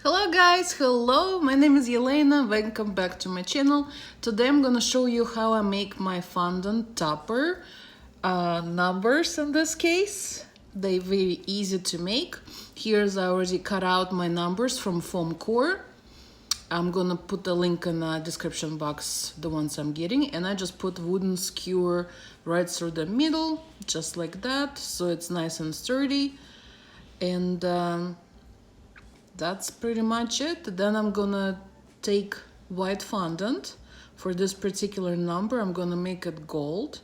Hello guys, hello, my name is Yelena, welcome back to my channel. Today I'm gonna show you how I make my fondant topper numbers in this case. They're very easy to make. Here's I already cut out my numbers from foam core. I'm gonna put the link in the description box, the ones I'm getting, and I just put wooden skewer right through the middle, just like that, so it's nice and sturdy. And that's pretty much it. Then I'm gonna take white fondant. For this particular number, I'm gonna make it gold.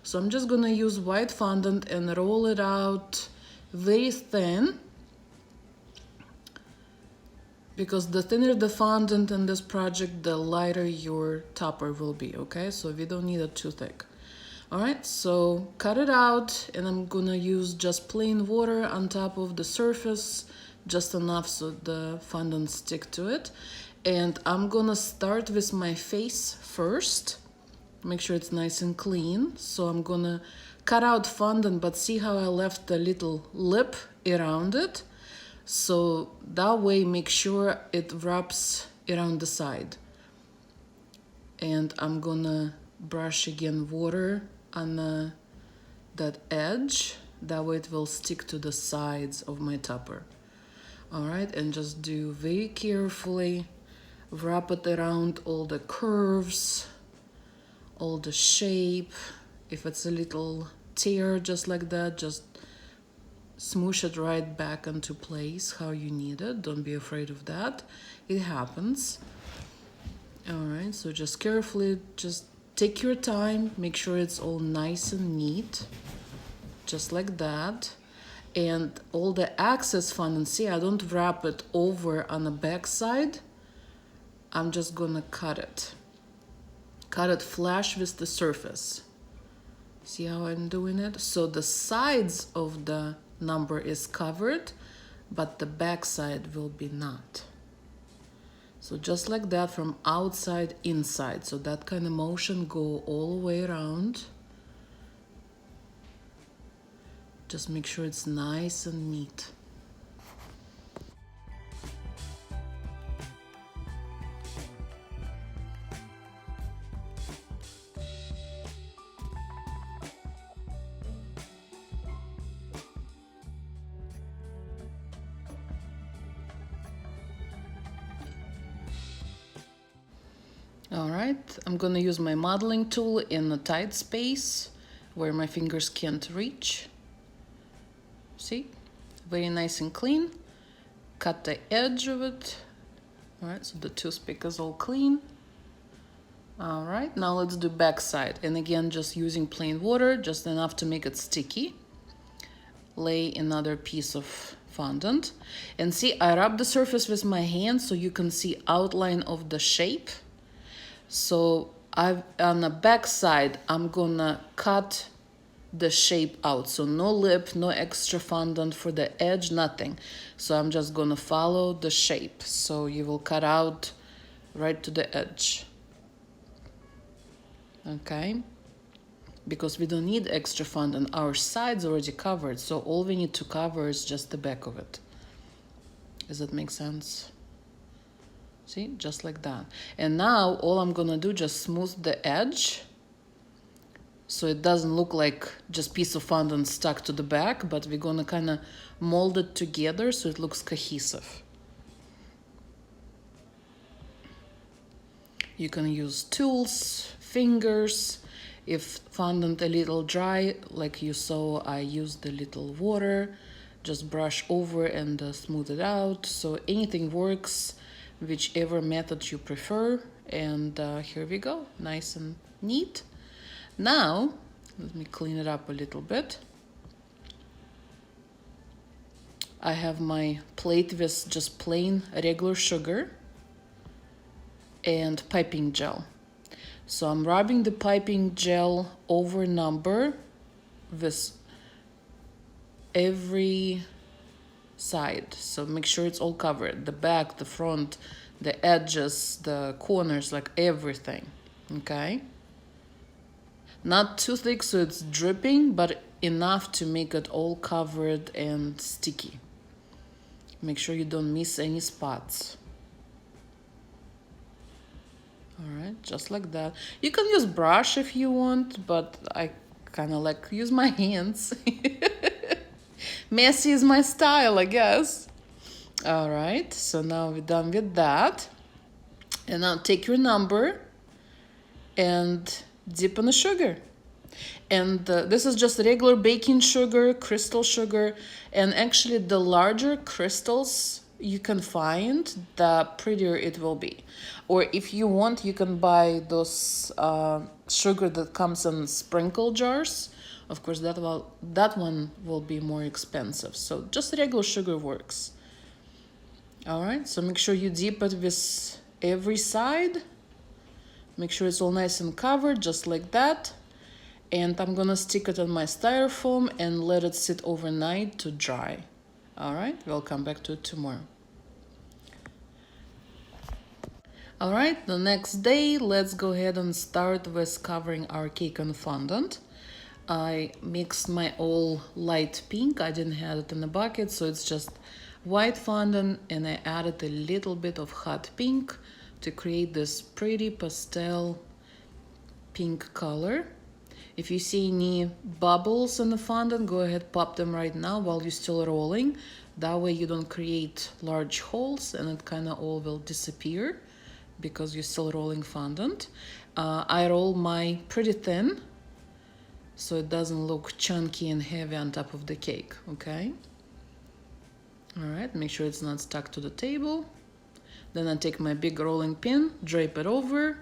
So I'm just gonna use white fondant and roll it out very thin, because the thinner the fondant in this project, the lighter your topper will be, okay? So we don't need it too thick. All right, so cut it out, and I'm gonna use just plain water on top of the surface, just enough so the fondant stick to it. And I'm gonna start with my face first. Make sure it's nice and clean. So I'm gonna cut out fondant, but see how I left a little lip around it? So that way, make sure it wraps around the side. And I'm gonna brush again water on that edge. That way it will stick to the sides of my topper. All right, and just do very carefully, wrap it around all the curves, all the shape. If it's a little tear just like that, just smoosh it right back into place how you need it. Don't be afraid of that. It happens. All right, so just carefully, just take your time, make sure it's all nice and neat, just like that. And all the excess fondant, see, I don't wrap it over on the back side. I'm just gonna cut it. Cut it flush with the surface. See how I'm doing it? So the sides of the number is covered, but the back side will be not. So just like that, from outside inside. So that kind of motion go all the way around. Just make sure it's nice and neat. All right, I'm gonna use my modeling tool in a tight space where my fingers can't reach. See, very nice and clean. Cut the edge of it. All right, so the toothpick is all clean. All right, now let's do back side. And again, just using plain water, just enough to make it sticky. Lay another piece of fondant. And see, I rub the surface with my hand so you can see outline of the shape. So on the back side, I'm gonna cut the shape out. So no lip, no extra fondant for the edge, nothing. So I'm just gonna follow the shape. So you will cut out right to the edge. Okay? Because we don't need extra fondant. Our side's already covered. So all we need to cover is just the back of it. Does that make sense? See, just like that. And now all I'm gonna do, just smooth the edge so it doesn't look like just piece of fondant stuck to the back, but we're gonna kind of mold it together so it looks cohesive. You can use tools, fingers. If fondant a little dry, like you saw, I used a little water, just brush over and smooth it out. So anything works, whichever method you prefer. And here we go, nice and neat. Now, let me clean it up a little bit. I have my plate with just plain regular sugar and piping gel. So I'm rubbing the piping gel over number with every side. So make sure it's all covered. The back, the front, the edges, the corners, like everything, okay? Not too thick so it's dripping, but enough to make it all covered and sticky. Make sure you don't miss any spots. All right, just like that. You can use brush if you want, but I kind of like use my hands. Messy is my style, I guess. All right, so now we're done with that. And now take your number and dip in the sugar. And this is just regular baking sugar, crystal sugar. And actually the larger crystals you can find, the prettier it will be. Or if you want, you can buy those sugar that comes in sprinkle jars. Of course, that one will be more expensive. So just regular sugar works. All right, so make sure you dip it with every side. Make sure it's all nice and covered, just like that. And I'm gonna stick it on my styrofoam and let it sit overnight to dry. All right, we'll come back to it tomorrow. All right, the next day, let's go ahead and start with covering our cake in fondant. I mixed my all light pink. I didn't have it in a bucket, so it's just white fondant, and I added a little bit of hot pink to create this pretty pastel pink color. If you see any bubbles in the fondant, go ahead, pop them right now while you're still rolling. That way you don't create large holes and it kind of all will disappear because you're still rolling fondant. I roll my pretty thin so it doesn't look chunky and heavy on top of the cake, okay? All right, make sure it's not stuck to the table. Then I take my big rolling pin, drape it over,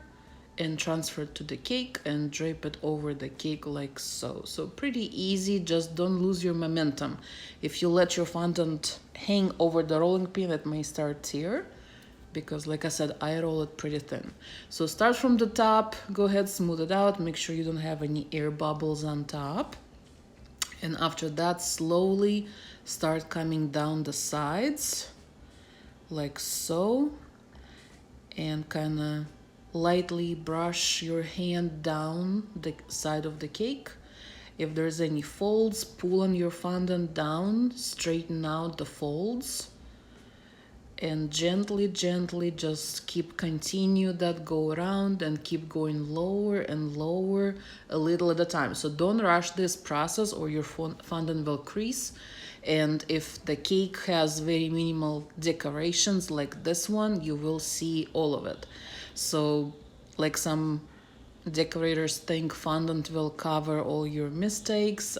and transfer it to the cake and drape it over the cake like so. So pretty easy, just don't lose your momentum. If you let your fondant hang over the rolling pin, it may start tear because like I said, I roll it pretty thin. So start from the top, go ahead, smooth it out, make sure you don't have any air bubbles on top. And after that, slowly start coming down the sides like so, and kind of lightly brush your hand down the side of the cake. If there's any folds, pull on your fondant down, straighten out the folds, and gently just continue that go around and keep going lower and lower a little at a time. So don't rush this process or your fondant will crease. And if the cake has very minimal decorations like this one, you will see all of it. So like some decorators think fondant will cover all your mistakes.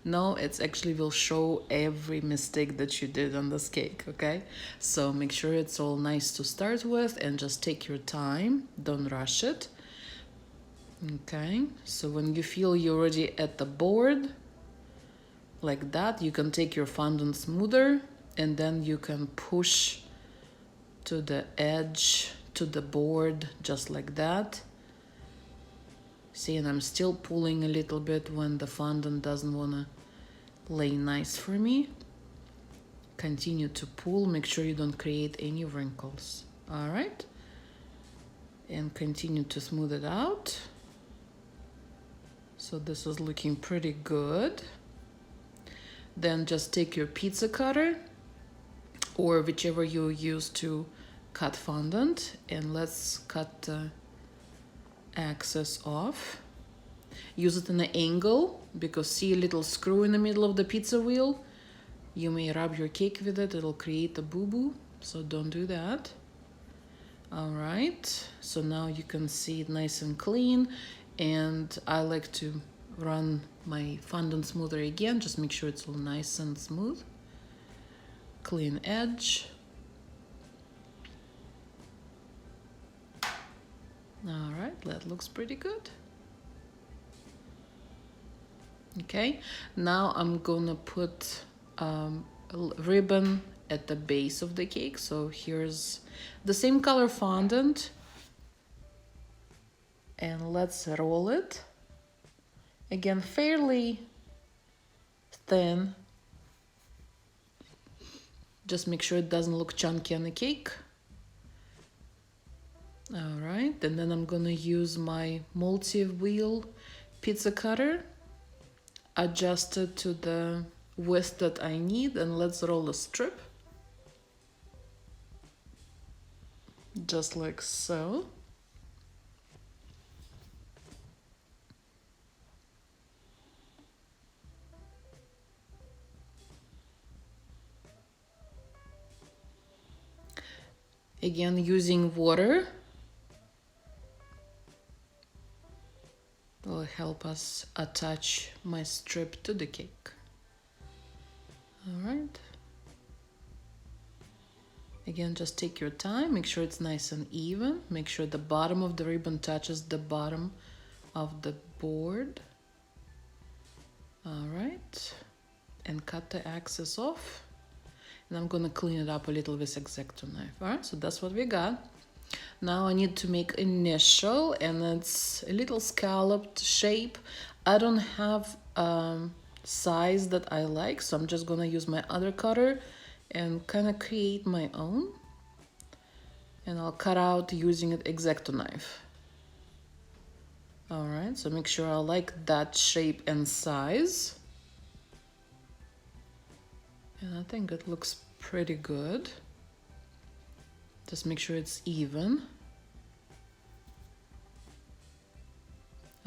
No, it actually will show every mistake that you did on this cake, okay? So make sure it's all nice to start with and just take your time. Don't rush it. Okay, so when you feel you're already at the board, like that, you can take your fondant smoother and then you can push to the edge, to the board, just like that. See, and I'm still pulling a little bit when the fondant doesn't want to lay nice for me. Continue to pull, make sure you don't create any wrinkles. All right, and continue to smooth it out. So this is looking pretty good. Then just take your pizza cutter or whichever you use to cut fondant, and let's cut the excess off. Use it in an angle because see a little screw in the middle of the pizza wheel? You may rub your cake with it, it'll create a boo-boo, so don't do that. All right, so now you can see it nice and clean, and I like to run my fondant smoother again, just make sure it's all nice and smooth. Clean edge. All right, that looks pretty good. Okay, now I'm gonna put a ribbon at the base of the cake. So here's the same color fondant, and let's roll it. Again, fairly thin. Just make sure it doesn't look chunky on the cake. All right, and then I'm gonna use my multi-wheel pizza cutter, adjust it to the width that I need, and let's roll a strip. just like so. Again, using water will help us attach my strip to the cake. All right. Again, just take your time, make sure it's nice and even, make sure the bottom of the ribbon touches the bottom of the board. All right, and cut the excess off. And I'm gonna clean it up a little with X-Acto knife. All right, so that's what we got. Now I need to make initial, and it's a little scalloped shape. I don't have size that I like, so I'm just gonna use my other cutter and kind of create my own. And I'll cut out using an X-Acto knife. All right, so make sure I like that shape and size. And I think it looks pretty good. Just make sure it's even.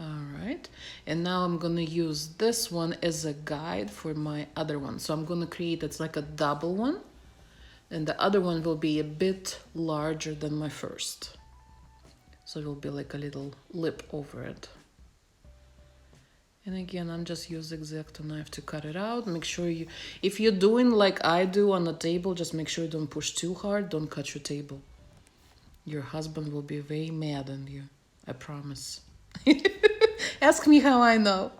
All right, and now I'm gonna use this one as a guide for my other one. So I'm gonna create, it's like a double one, and the other one will be a bit larger than my first. So it will be like a little lip over it. And again, I'm just using X-Acto knife to cut it out. Make sure you, if you're doing like I do on the table, just make sure you don't push too hard. Don't cut your table. Your husband will be very mad on you, I promise. Ask me how I know.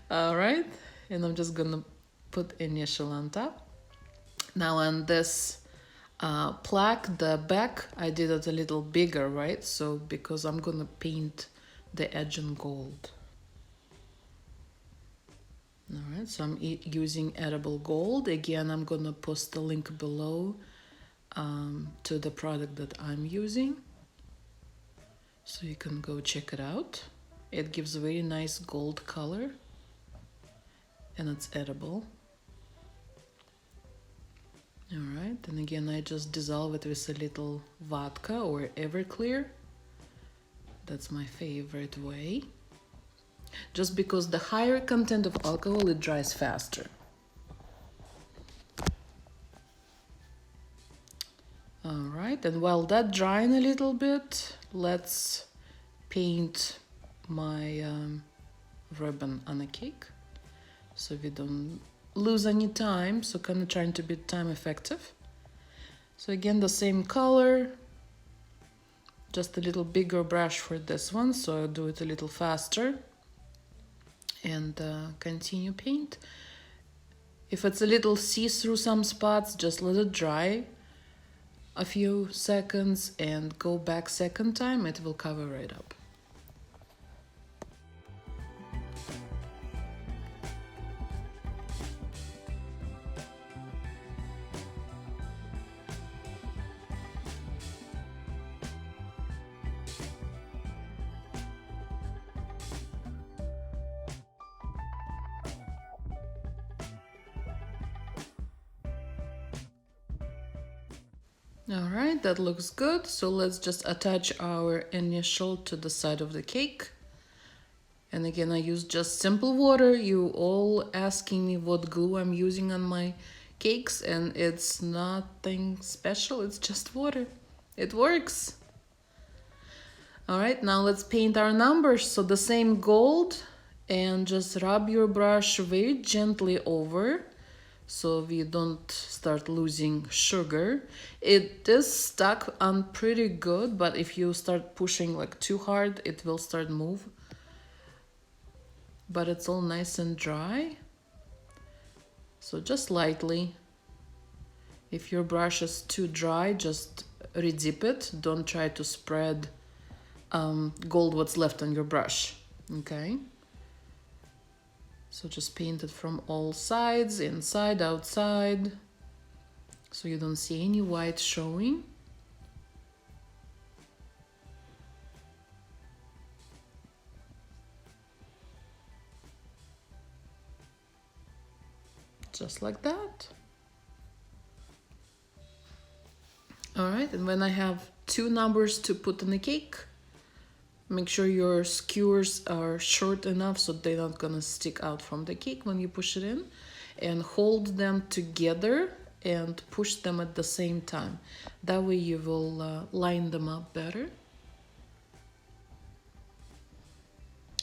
All right, and I'm just gonna put initial on top. Now on this plaque, the back, I did it a little bigger, right? So because I'm gonna paint the edge in gold. All right, so I'm using edible gold. Again, I'm gonna post the link below to the product that I'm using, so you can go check it out. It gives a very nice gold color, and it's edible. All right, and again, I just dissolve it with a little vodka or Everclear. That's my favorite way. Just because the higher content of alcohol, it dries faster. All right, and while that drying a little bit, let's paint my ribbon on a cake, so we don't lose any time. So kind of trying to be time effective. So again, the same color, just a little bigger brush for this one, so I'll do it a little faster. And continue paint. If it's a little see-through some spots, just let it dry a few seconds and go back second time, it will cover right up. All right, that looks good. So let's just attach our initial to the side of the cake. And again, I use just simple water. You all asking me what glue I'm using on my cakes, and it's nothing special, it's just water. It works. All right, now let's paint our numbers. So the same gold, and just rub your brush very gently over, so we don't start losing sugar. It is stuck on pretty good, but if you start pushing like too hard, it will start move. But it's all nice and dry. So just lightly. If your brush is too dry, just redip it. Don't try to spread gold what's left on your brush, okay? So just paint it from all sides, inside, outside, so you don't see any white showing. Just like that. All right, and when I have 2 numbers to put in the cake. Make sure your skewers are short enough so they're not gonna stick out from the cake when you push it in. And hold them together and push them at the same time. That way you will line them up better.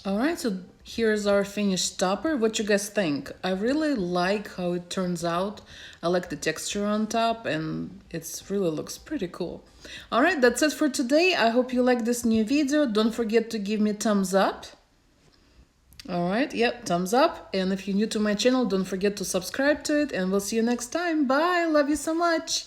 Alright, so here's our finished topper. What you guys think? I really like how it turns out. I like the texture on top and it really looks pretty cool. Alright, that's it for today. I hope you like this new video. Don't forget to give me a thumbs up. Alright, yep, thumbs up. And if you're new to my channel, don't forget to subscribe to it and we'll see you next time. Bye, love you so much.